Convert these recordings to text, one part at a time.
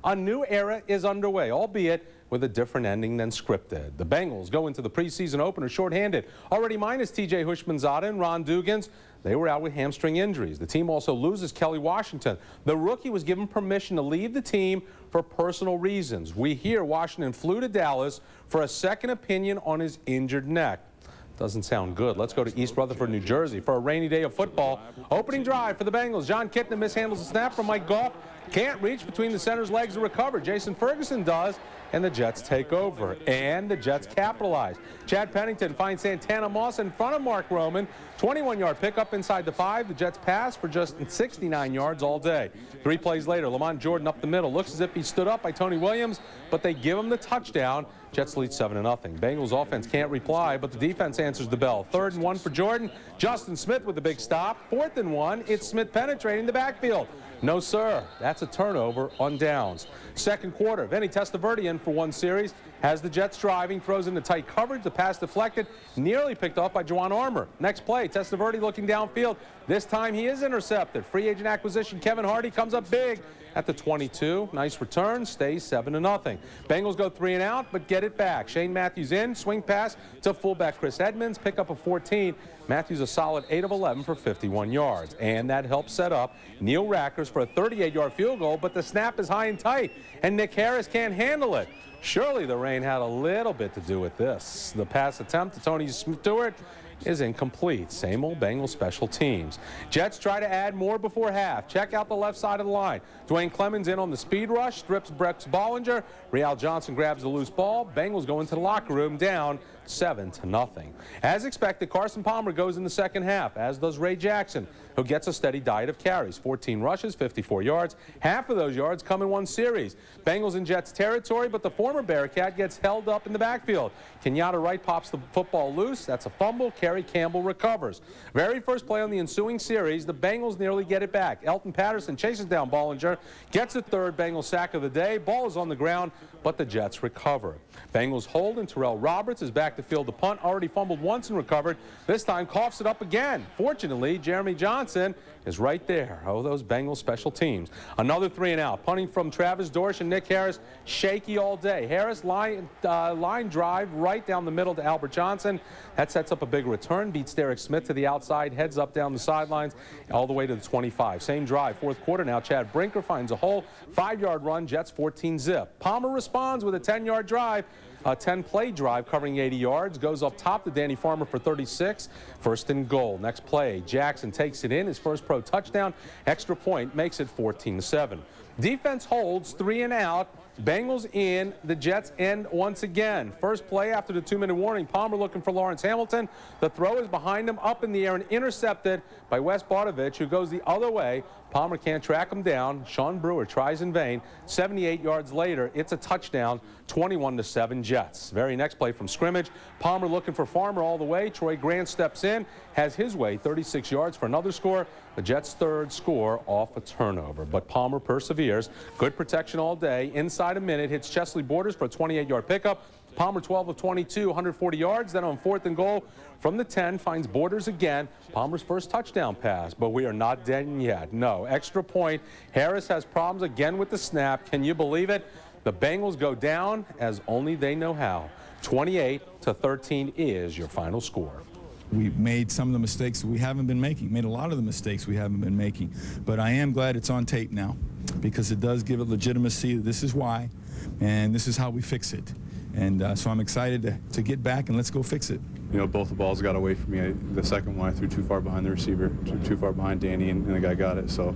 A new era is underway, albeit with a different ending than scripted. The Bengals go into the preseason opener shorthanded, already minus T.J. Hushmanzada and Ron Dugans. They were out with hamstring injuries. The team also loses Kelly Washington. The rookie was given permission to leave the team for personal reasons. We hear Washington flew to Dallas for a second opinion on his injured neck. Doesn't sound good. Let's go to East Rutherford, New Jersey for a rainy day of football. Opening drive for the Bengals. John Kitna mishandles the snap from Mike Goff. Can't reach between the center's legs to recover. Jason Ferguson does, and the Jets take over. And the Jets capitalize. Chad Pennington finds Santana Moss in front of Mark Roman. 21-yard pickup inside the 5. The Jets pass for just 69 yards all day. 3 plays later, Lamont Jordan up the middle. Looks as if he stood up by Tony Williams, but they give him the touchdown. Jets lead 7-0. Bengals offense can't reply, but the defense answers the bell. 3rd and 1 for Jordan. Justin Smith with the big stop. 4th and 1. It's Smith penetrating the backfield. No, sir. That's a turnover on downs. Second quarter, Vinny Testaverde in for 1 series. Has the Jets driving, throws into tight coverage. The pass deflected, nearly picked off by Juwan Armour. Next play, Testaverde looking downfield. This time he is intercepted. Free agent acquisition Kevin Hardy comes up big at the 22. Nice return, stays 7-0. Bengals go 3 and out, but get it back. Shane Matthews in, swing pass to fullback Chris Edmonds, pick up a 14. Matthews a solid 8 of 11 for 51 yards. And that helps set up Neil Rackers for a 38-yard field goal, but the snap is high and tight, and Nick Harris can't handle it. Surely the rain had a little bit to do with this. The pass attempt to Tony Stewart is incomplete. Same old Bengals special teams. Jets try to add more before half. Check out the left side of the line. Duane Clemons in on the speed rush, strips Brex Bollinger. Real Johnson grabs the loose ball. Bengals go into the locker room down 7-0. As expected, Carson Palmer goes in the second half, as does Ray Jackson, who gets a steady diet of carries. 14 rushes, 54 yards. Half of those yards come in 1 series. Bengals in Jets territory, but the former Bearcat gets held up in the backfield. Kenyatta Wright pops the football loose. That's a fumble. Kerry Campbell recovers. Very first play on the ensuing series, the Bengals nearly get it back. Elton Patterson chases down Bollinger, gets the 3rd Bengals sack of the day. Ball is on the ground, but the Jets recover. Bengals hold, and Terrell Roberts is back to field the punt. Already fumbled once and recovered. This time coughs it up again. Fortunately, Jeremy Johnson is right there. Oh, those Bengals special teams. Another 3 and out. Punting from Travis Dorsch and Nick Harris. Shaky all day. Harris line drive right down the middle to Albert Johnson. That sets up a big return. Beats Derek Smith to the outside. Heads up down the sidelines all the way to the 25. Same drive. 4th quarter now. Chad Brinker finds a hole. 5-yard run. Jets 14-zip. Palmer responds with a 10-yard drive. A 10-play drive covering 80 yards. Goes up top to Danny Farmer for 36. 1st and goal. Next play, Jackson takes it in. His first pro touchdown. Extra point makes it 14-7. Defense holds 3 and out. Bengals in. The Jets end once again. First play after the 2-minute warning. Palmer looking for Lawrence Hamilton. The throw is behind him, up in the air, and intercepted by Wes Bartovich, who goes the other way. Palmer can't track him down. Sean Brewer tries in vain. 78 yards later, it's a touchdown. 21-7 Jets. Very next play from scrimmage. Palmer looking for Farmer all the way. Troy Grant steps in, has his way, 36 yards for another score. The Jets' 3rd score off a turnover, but Palmer perseveres. Good protection all day. Inside a minute, hits Chesley Borders for a 28-yard pickup. Palmer 12 of 22, 140 yards. Then on 4th and goal from the 10, finds Borders again. Palmer's first touchdown pass, but we are not done yet. No, extra point. Harris has problems again with the snap. Can you believe it? The Bengals go down as only they know how. 28-13 is your final score. We made some of the mistakes we haven't been making, made a lot of the mistakes we haven't been making. But I am glad it's on tape now, because it does give it legitimacy. This is why, and this is how we fix it. And so I'm excited to get back and let's go fix it. You know, both the balls got away from me. The second one I threw too far behind the receiver, too far behind Danny, and the guy got it. So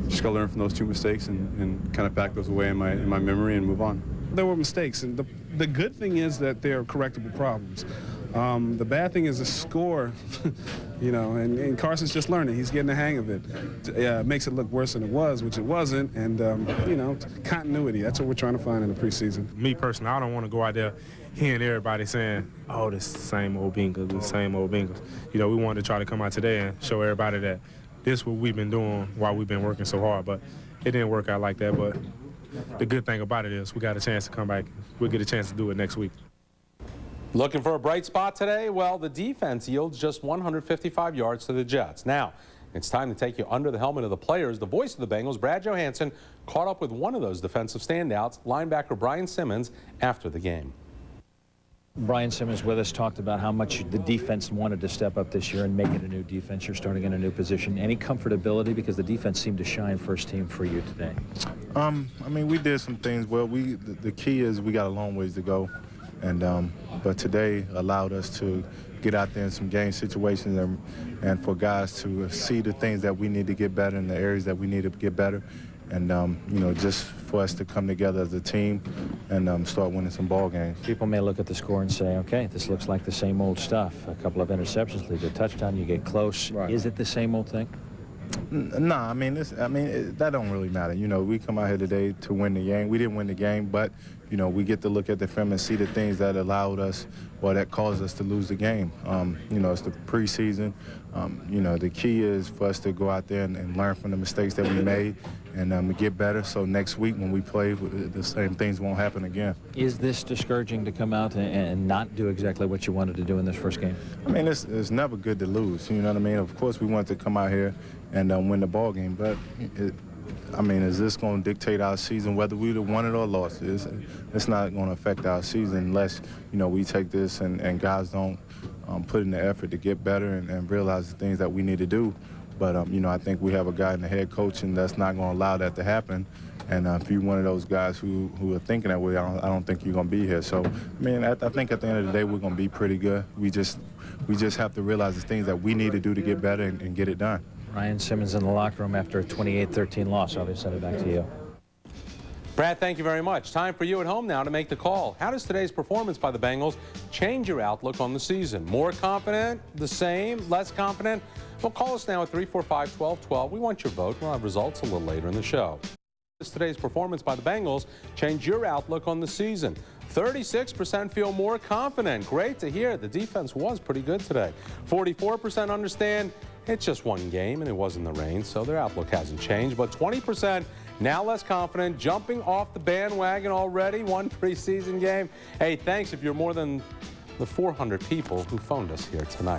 just got to learn from those 2 mistakes and kind of pack those away in my memory and move on. There were mistakes, and the good thing is that they're correctable problems. The bad thing is the score, you know, and Carson's just learning. He's getting the hang of it. Makes it look worse than it was, which it wasn't, and, you know, continuity. That's what we're trying to find in the preseason. Me personally, I don't want to go out there hearing everybody saying, oh, this is the same old Bengals, the same old Bengals. You know, we wanted to try to come out today and show everybody that this is what we've been doing while we've been working so hard, but it didn't work out like that. But the good thing about it is we got a chance to come back. We'll get a chance to do it next week. Looking for a bright spot today? Well, the defense yields just 155 yards to the Jets. Now, It's time to take you under the helmet of the players. The voice of the Bengals, Brad Johansen, caught up with one of those defensive standouts, linebacker Brian Simmons, after the game. Brian Simmons with us talked about how much the defense wanted to step up this year and make it a new defense. You're starting in a new position. Any comfortability because the defense seemed to shine first team for you today? I mean, we did some things well. The key is we got a long ways to go, and but today allowed us to get out there in some game situations and for guys to see the things that we need to get better in the areas that we need to get better, and you know, just for us to come together as a team and start winning some ball games. People may look at the score and say, okay, this looks like the same old stuff. A couple of interceptions lead to a touchdown, you get close. Right. Is it the same old thing? No, I mean, that don't really matter. You know, we come out here today to win the game. We didn't win the game, but, you know, we get to look at the film and see the things that allowed us or that caused us to lose the game. You know, it's the preseason. You know, the key is for us to go out there and learn from the mistakes that we made and get better, so next week when we play, the same things won't happen again. Is this discouraging to come out and not do exactly what you wanted to do in this first game? I mean, it's never good to lose, you know what I mean? Of course, we want to come out here and win the ball game, but I mean, is this going to dictate our season, whether we won it or lost it? It's not going to affect our season unless, you know, we take this and guys don't put in the effort to get better and realize the things that we need to do. But, you know, I think we have a guy in the head coach, and that's not going to allow that to happen. And if you're one of those guys who are thinking that way, I don't think you're going to be here. So, I mean, I think at the end of the day, we're going to be pretty good. We just have to realize the things that we need to do to get better and get it done. Ryan Simmons in the locker room after a 28-13 loss. I'll send it back to you. Brad, thank you very much. Time for you at home now to make the call. How does today's performance by the Bengals change your outlook on the season? More confident? The same? Less confident? Well, call us now at 345-1212. We want your vote. We'll have results a little later in the show. Does today's performance by the Bengals change your outlook on the season? 36% feel more confident. Great to hear. The defense was pretty good today. 44% understand it's just one game and it wasn't the rain, so their outlook hasn't changed. But 20% now less confident, jumping off the bandwagon already. One preseason game. Hey, thanks if you're more than the 400 people who phoned us here tonight.